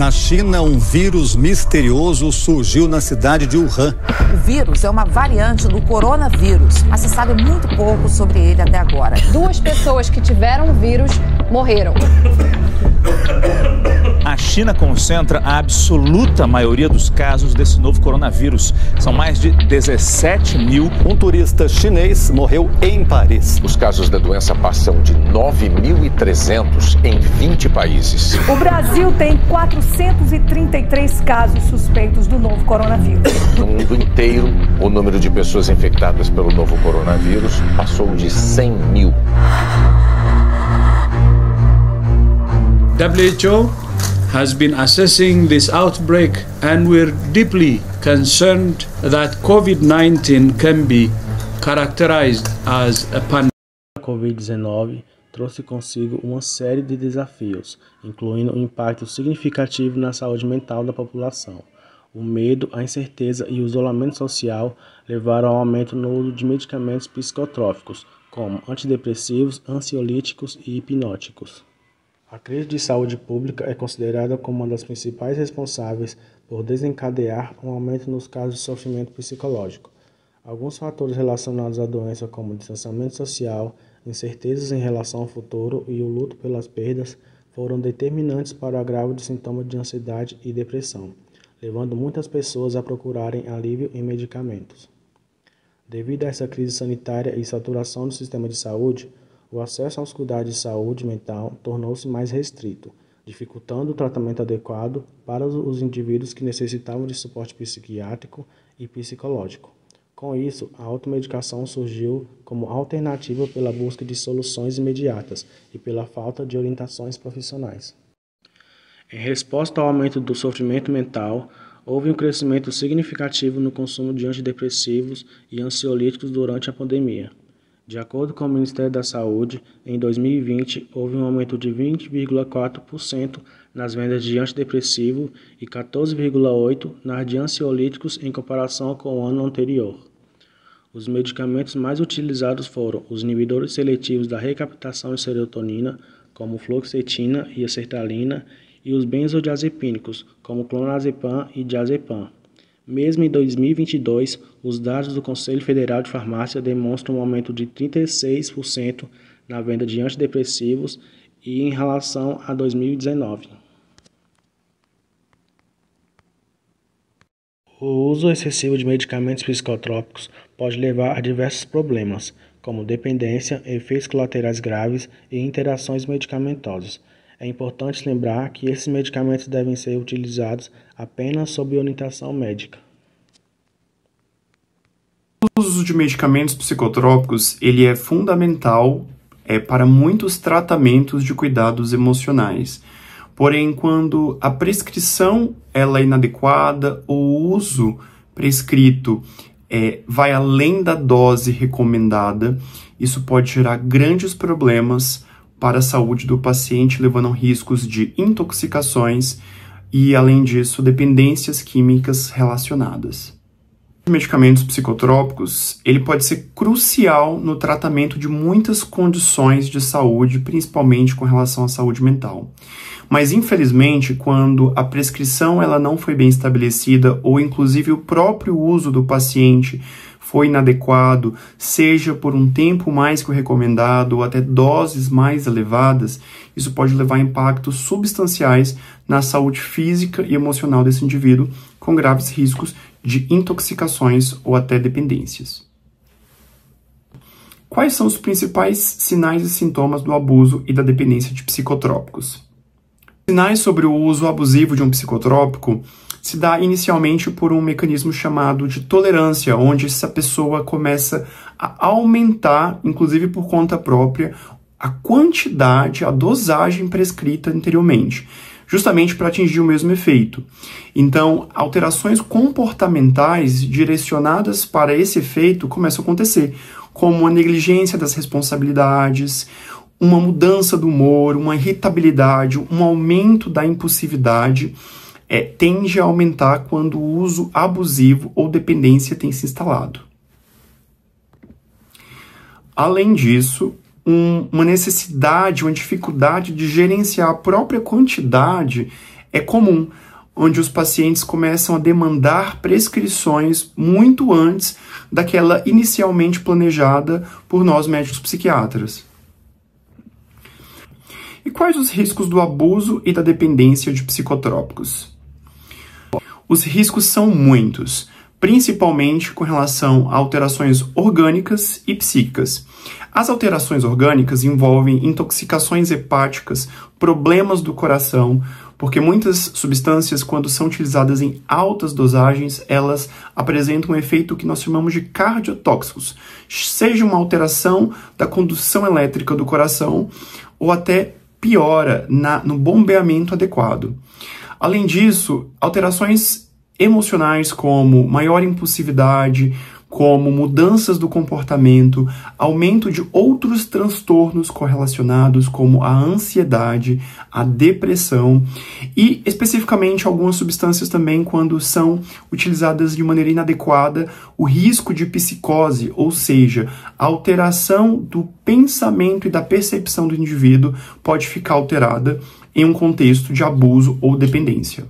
Na China, um vírus misterioso surgiu na cidade de Wuhan. O vírus é uma variante do coronavírus, mas se sabe muito pouco sobre ele até agora. 2 pessoas que tiveram o vírus morreram. A China concentra a absoluta maioria dos casos desse novo coronavírus. São mais de 17 mil. Um turista chinês morreu em Paris. Os casos da doença passam de 9.300 em 20 países. O Brasil tem 433 casos suspeitos do novo coronavírus. No mundo inteiro, o número de pessoas infectadas pelo novo coronavírus passou de 100 mil. WHO has been assessing this outbreak and we're deeply concerned that COVID-19 can be characterized as a pandemic. A Covid-19 trouxe consigo uma série de desafios, incluindo um impacto significativo na saúde mental da população. O medo, a incerteza e o isolamento social levaram ao aumento no uso de medicamentos psicotrópicos, como antidepressivos, ansiolíticos e hipnóticos. A crise de saúde pública é considerada como uma das principais responsáveis por desencadear um aumento nos casos de sofrimento psicológico. Alguns fatores relacionados à doença, como o distanciamento social, incertezas em relação ao futuro e o luto pelas perdas, foram determinantes para o agravo de sintomas de ansiedade e depressão, levando muitas pessoas a procurarem alívio em medicamentos. Devido a essa crise sanitária e saturação do sistema de saúde, o acesso aos cuidados de saúde mental tornou-se mais restrito, dificultando o tratamento adequado para os indivíduos que necessitavam de suporte psiquiátrico e psicológico. Com isso, a automedicação surgiu como alternativa pela busca de soluções imediatas e pela falta de orientações profissionais. Em resposta ao aumento do sofrimento mental, houve um crescimento significativo no consumo de antidepressivos e ansiolíticos durante a pandemia. De acordo com o Ministério da Saúde, em 2020 houve um aumento de 20,4% nas vendas de antidepressivo e 14,8% nas de ansiolíticos em comparação com o ano anterior. Os medicamentos mais utilizados foram os inibidores seletivos da recaptação de serotonina, como fluoxetina e a sertralina, e os benzodiazepínicos, como clonazepam e diazepam. Mesmo em 2022, os dados do Conselho Federal de Farmácia demonstram um aumento de 36% na venda de antidepressivos e em relação a 2019. O uso excessivo de medicamentos psicotrópicos pode levar a diversos problemas, como dependência, efeitos colaterais graves e interações medicamentosas. É importante lembrar que esses medicamentos devem ser utilizados apenas sob orientação médica. O uso de medicamentos psicotrópicos ele é fundamental para muitos tratamentos de cuidados emocionais. Porém, quando a prescrição ela é inadequada, o uso prescrito vai além da dose recomendada, isso pode gerar grandes problemas para a saúde do paciente, levando a riscos de intoxicações e, além disso, dependências químicas relacionadas. Os medicamentos psicotrópicos, ele pode ser crucial no tratamento de muitas condições de saúde, principalmente com relação à saúde mental. Mas, infelizmente, quando a prescrição ela não foi bem estabelecida ou, inclusive, o próprio uso do paciente foi inadequado, seja por um tempo mais que o recomendado ou até doses mais elevadas, isso pode levar a impactos substanciais na saúde física e emocional desse indivíduo, com graves riscos de intoxicações ou até dependências. Quais são os principais sinais e sintomas do abuso e da dependência de psicotrópicos? Sinais sobre o uso abusivo de um psicotrópico se dá inicialmente por um mecanismo chamado de tolerância, onde essa pessoa começa a aumentar, inclusive por conta própria, a quantidade, a dosagem prescrita anteriormente, justamente para atingir o mesmo efeito. Então, alterações comportamentais direcionadas para esse efeito começam a acontecer, como a negligência das responsabilidades, uma mudança do humor, uma irritabilidade, um aumento da impulsividade, tende a aumentar quando o uso abusivo ou dependência tem se instalado. Além disso, uma necessidade, uma dificuldade de gerenciar a própria quantidade é comum, onde os pacientes começam a demandar prescrições muito antes daquela inicialmente planejada por nós médicos psiquiatras. E quais os riscos do abuso e da dependência de psicotrópicos? Os riscos são muitos, principalmente com relação a alterações orgânicas e psíquicas. As alterações orgânicas envolvem intoxicações hepáticas, problemas do coração, porque muitas substâncias, quando são utilizadas em altas dosagens, elas apresentam um efeito que nós chamamos de cardiotóxicos, seja uma alteração da condução elétrica do coração ou até piora no bombeamento adequado. Além disso, alterações emocionais como maior impulsividade, como mudanças do comportamento, aumento de outros transtornos correlacionados como a ansiedade, a depressão e especificamente algumas substâncias também quando são utilizadas de maneira inadequada, o risco de psicose, ou seja, a alteração do pensamento e da percepção do indivíduo pode ficar alterada em um contexto de abuso ou dependência.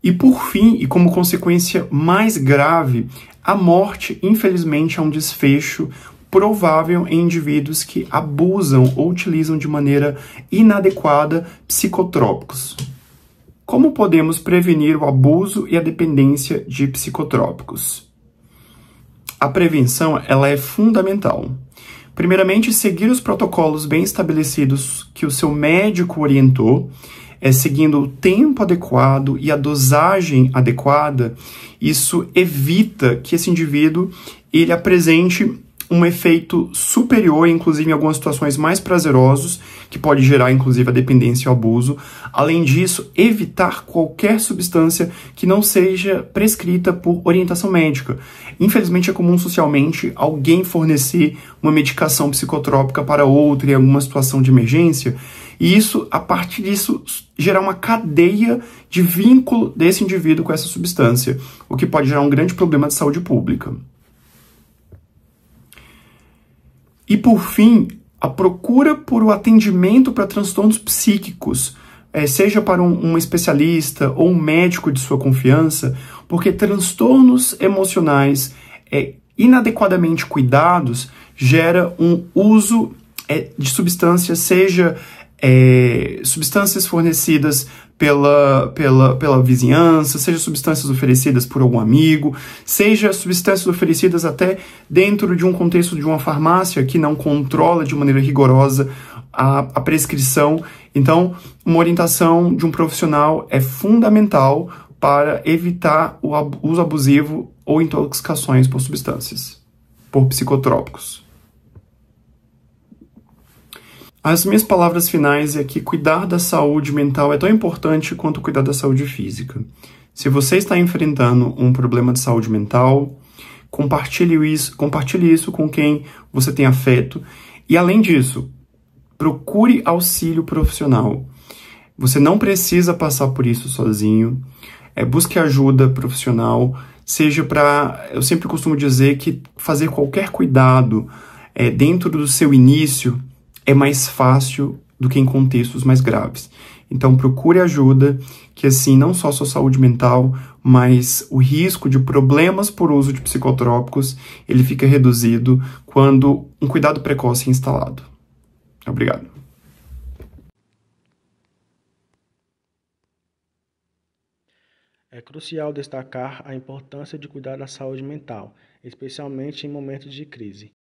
E por fim, e como consequência mais grave, a morte, infelizmente, é um desfecho provável em indivíduos que abusam ou utilizam de maneira inadequada psicotrópicos. Como podemos prevenir o abuso e a dependência de psicotrópicos? A prevenção, ela é fundamental. Primeiramente, seguir os protocolos bem estabelecidos que o seu médico orientou, seguindo o tempo adequado e a dosagem adequada. Isso evita que esse indivíduo ele apresente um efeito superior, inclusive em algumas situações mais prazerosos, que pode gerar, inclusive, a dependência e o abuso. Além disso, evitar qualquer substância que não seja prescrita por orientação médica. Infelizmente, é comum socialmente alguém fornecer uma medicação psicotrópica para outra em alguma situação de emergência, e isso, a partir disso, gerar uma cadeia de vínculo desse indivíduo com essa substância, o que pode gerar um grande problema de saúde pública. E, por fim, a procura por o atendimento para transtornos psíquicos, seja para um especialista ou um médico de sua confiança, porque transtornos emocionais inadequadamente cuidados gera um uso de substâncias, seja substâncias fornecidas pela vizinhança, seja substâncias oferecidas por algum amigo, seja substâncias oferecidas até dentro de um contexto de uma farmácia que não controla de maneira rigorosa a prescrição. Então, uma orientação de um profissional é fundamental para evitar o uso abusivo ou intoxicações por substâncias, por psicotrópicos. As minhas palavras finais é que cuidar da saúde mental é tão importante quanto cuidar da saúde física. Se você está enfrentando um problema de saúde mental, compartilhe isso com quem você tem afeto. E, além disso, procure auxílio profissional. Você não precisa passar por isso sozinho. Busque ajuda profissional. Eu sempre costumo dizer que fazer qualquer cuidado dentro do seu início é mais fácil do que em contextos mais graves. Então, procure ajuda, que assim, não só a sua saúde mental, mas o risco de problemas por uso de psicotrópicos, ele fica reduzido quando um cuidado precoce é instalado. Obrigado. É crucial destacar a importância de cuidar da saúde mental, especialmente em momentos de crise.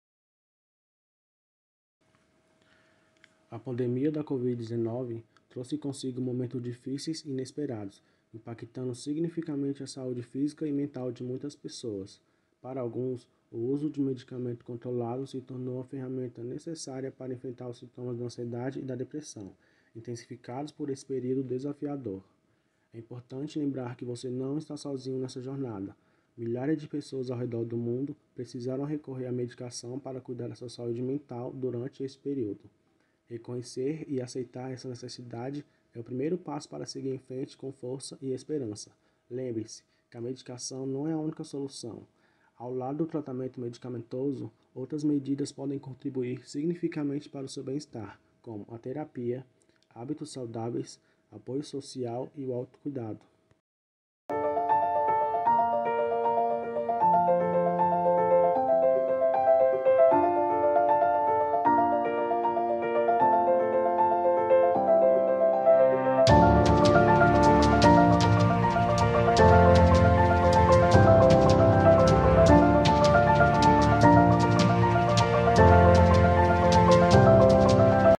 A pandemia da Covid-19 trouxe consigo momentos difíceis e inesperados, impactando significativamente a saúde física e mental de muitas pessoas. Para alguns, o uso de medicamento controlado se tornou uma ferramenta necessária para enfrentar os sintomas da ansiedade e da depressão, intensificados por esse período desafiador. É importante lembrar que você não está sozinho nessa jornada. Milhares de pessoas ao redor do mundo precisaram recorrer à medicação para cuidar da sua saúde mental durante esse período. Reconhecer e aceitar essa necessidade é o primeiro passo para seguir em frente com força e esperança. Lembre-se que a medicação não é a única solução. Ao lado do tratamento medicamentoso, outras medidas podem contribuir significativamente para o seu bem-estar, como a terapia, hábitos saudáveis, apoio social e o autocuidado.